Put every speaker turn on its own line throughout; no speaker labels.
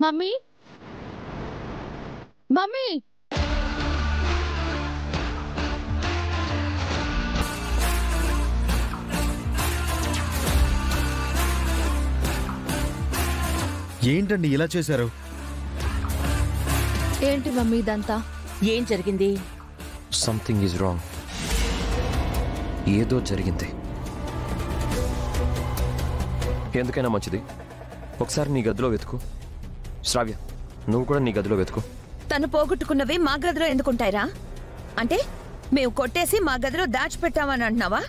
Mummy mummy
ఏంటండి ఇలా చేశారు?
ఏంటి మమ్మీ ఇదంతా?
ఏం జరిగింది?
Something is wrong. ఏదో జరిగింది. ఎందుకైనా మంచిది ఒకసారి నీ గదిలో వెతుకు. శ్రావ్య, నువ్వు కూడా నీ గదిలో వెతుకు.
తను పోగొట్టుకున్నవి మా గదిలో ఎందుకుంటాయిరా? అంటే మేము కొట్టేసి మా గదిలో దాచిపెట్టామని అంటున్నావా?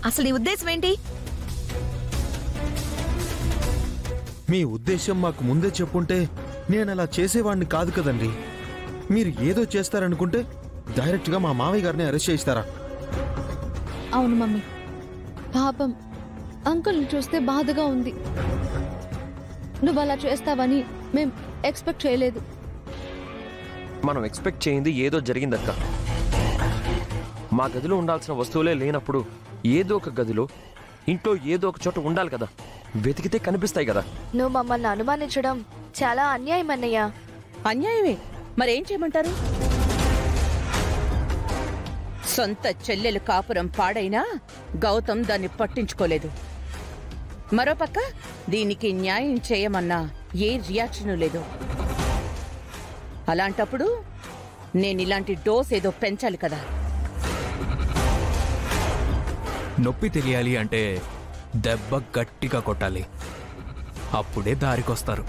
అసలు నీ ఉద్దేశం ఏంటి?
మీ ఉద్దేశం మాకు ముందే చెప్పుంటే నేను అలా చేసేవాడిని కాదు కదండి. మీరు ఏదో చేస్తారనుకుంటే డైరెక్ట్గా మా మావయ్య గారిని అరెస్ట్ చేయిస్తారా?
అవును మమ్మీ, పాపం అంకుల్ని చూస్తే బాధగా ఉంది. నువ్వు అలా చేస్తావని మేం ఎక్స్పెక్ట్ చేయలేదు.
మనం ఎక్స్పెక్ట్ చేయింది ఏదో జరిగిందక్క. మా గదిలో ఉండాల్సిన వస్తువులే లేనప్పుడు ఏదో ఒక గదిలో, ఇంట్లో ఏదో ఒక చోట ఉండాలి కదా. వెతికితే కనిపిస్తాయి కదా.
నువ్వు మమ్మల్ని అనుమానించడం చాలా అన్యాయం అన్నయ్య.
అన్యాయమే, మరేం చేయమంటారు? సొంత చెల్లెలు కాపురం పాడైనా గౌతమ్ దాన్ని పట్టించుకోలేదు. మరోపక్క దీనికి న్యాయం చేయమన్నా ఏ రియాక్షను లేదు. అలాంటప్పుడు నేనిలాంటి డోస్ ఏదో పెంచాలి కదా.
నొప్పి తెలియాలి అంటే దెబ్బ గట్టిగా కొట్టాలి. అప్పుడే దారికొస్తారు.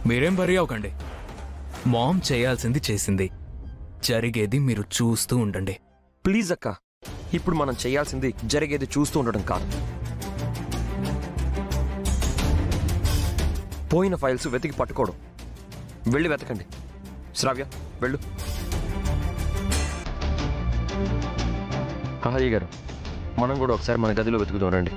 మీరేం వరీ అవ్వకండి. మామ్ చేయాల్సింది చేసింది. జరిగేది మీరు చూస్తూ ఉండండి.
ప్లీజ్ అక్క, ఇప్పుడు మనం చేయాల్సింది జరిగేది చూస్తూ ఉండడం కాదు. పోయిన ఫైల్స్ వెతికి పట్టుకోవడం. వెళ్ళి వెతకండి. శ్రావ్య, వెళ్ళు. అయ్య గారు, మనం కూడా ఒకసారి మన గదిలో వెతుకుదాం రండి.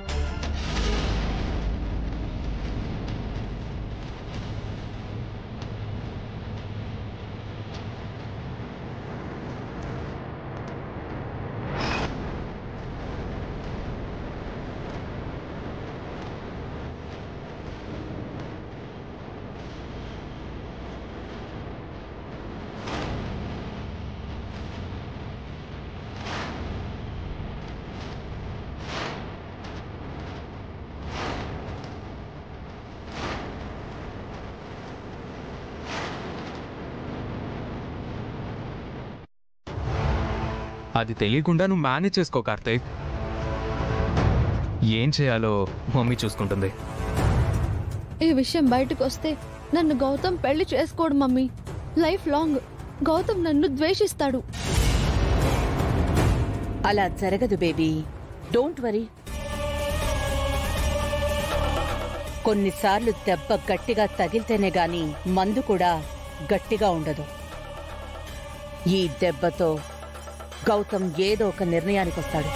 అది తెలియకుండా నువ్వు మేనేజ్ చేసుకో కార్తీక్. ఏం చేయాలో మమ్మీ చూసుకుంటుంది.
ఈ విషయం బయటకు వస్తే నన్ను గౌతమ్ పెళ్లి చేసుకోడు మమ్మీ. లైఫ్ లాంగ్ గౌతమ్ నన్ను ద్వేషిస్తాడు.
అలా జరగదు బేబీ, డోంట్ వరీ. కొన్నిసార్లు దెబ్బ గట్టిగా తగిలితేనే గాని మందు కూడా గట్టిగా ఉండదు. ఈ దెబ్బతో గౌతమ్ ఏదో ఒక నిర్ణయానికి వస్తాడు.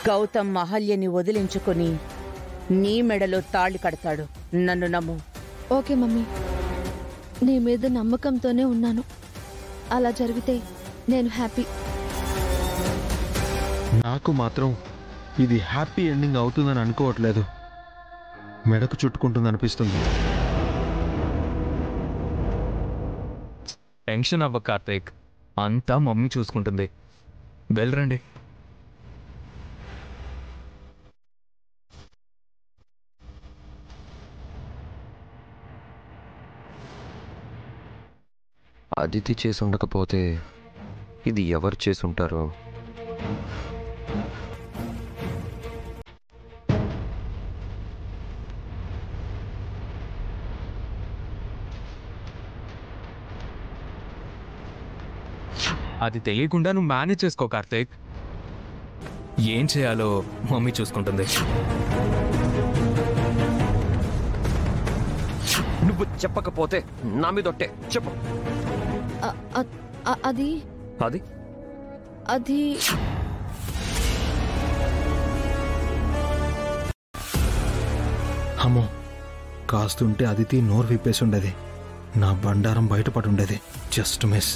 గౌతమ్ అహల్యని వదిలించుకుని నీ మెడలో తాళి కడతాడు. నన్ను నమ్ము.
ఓకే మమ్మీ, నీ మీద నమ్మకంతోనే ఉన్నాను. అలా జరిగితే నేను హ్యాపీ.
నాకు మాత్రం ఇది హ్యాపీ ఎండింగ్ అవుతుందని అనుకోవట్లేదు. మెడకు చుట్టుకుంటుంది అనిపిస్తుంది.
టెన్షన్ అవ్వ కార్తీక్, అంతా మమ్మీ చూసుకుంటుంది. వెళ్ళరండి.
అదితి చేసి ఉండకపోతే ఇది ఎవరు చేసి ఉంటారో.
అది తెలియకుండా నువ్వు మేనేజ్ చేసుకో కార్తీక్. ఏం చేయాలో మమ్మీ చూసుకుంటుంది.
నువ్వు చెప్పకపోతే నా మీదొట్టే. చెప్పు.
అది
అది
అది
అమ్మో, కాస్తుంటే అదితి నోరు విప్పేసి ఉండేది. నా బండారం బయటపడి ఉండేది. Just miss.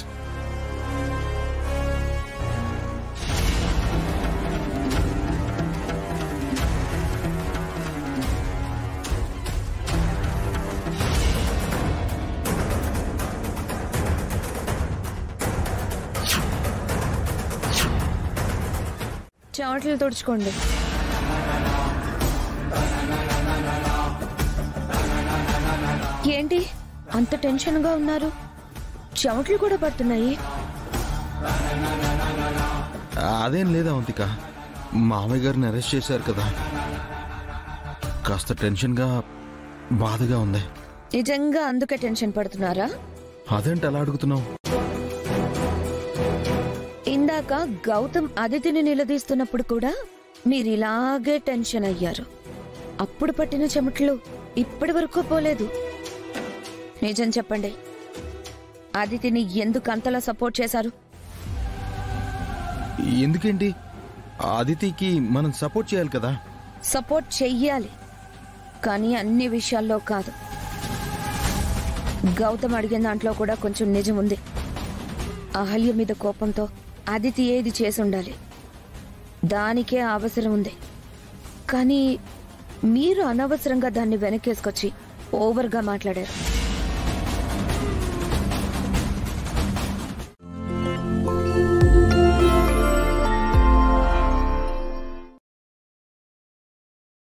చెమటలు తుడుచుకోండి. ఏంటి అంత టెన్షన్గా ఉన్నారు? చెమటలు కూడా పడుతున్నాయి.
అదేం లేదా అవంతిక, మామయ్య గారిని అరెస్ట్ చేశారు కదా, కాస్త టెన్షన్గా బాధగా ఉంది.
నిజంగా అందుకే టెన్షన్ పడుతున్నారా?
అదేంటి అలా అడుగుతున్నావు?
ఇందాక గౌతమ్ అదితిని నిలదీస్తున్నప్పుడు కూడా మీరు ఇలాగే టెన్షన్ అయ్యారు. అప్పుడు పట్టిన చెమటలు ఇప్పటి వరకు పోలేదు. నిజం చెప్పండి, అదితిని ఎందుకు అంతలా సపోర్ట్ చేశారు?
ఎందుకేంటి, అదితికి మనం సపోర్ట్ చేయాలి కదా.
సపోర్ట్ చెయ్యాలి, కానీ అన్ని విషయాల్లో కాదు. గౌతమ్ అడిగిన దాంట్లో కూడా కొంచెం నిజం ఉంది. అహల్య మీద కోపంతో అదితి ఏది చేసి ఉండాలి, దానికే అవసరం ఉంది. కానీ మీరు అనవసరంగా దాన్ని వెనకేసుకొచ్చి ఓవర్గా మాట్లాడారు.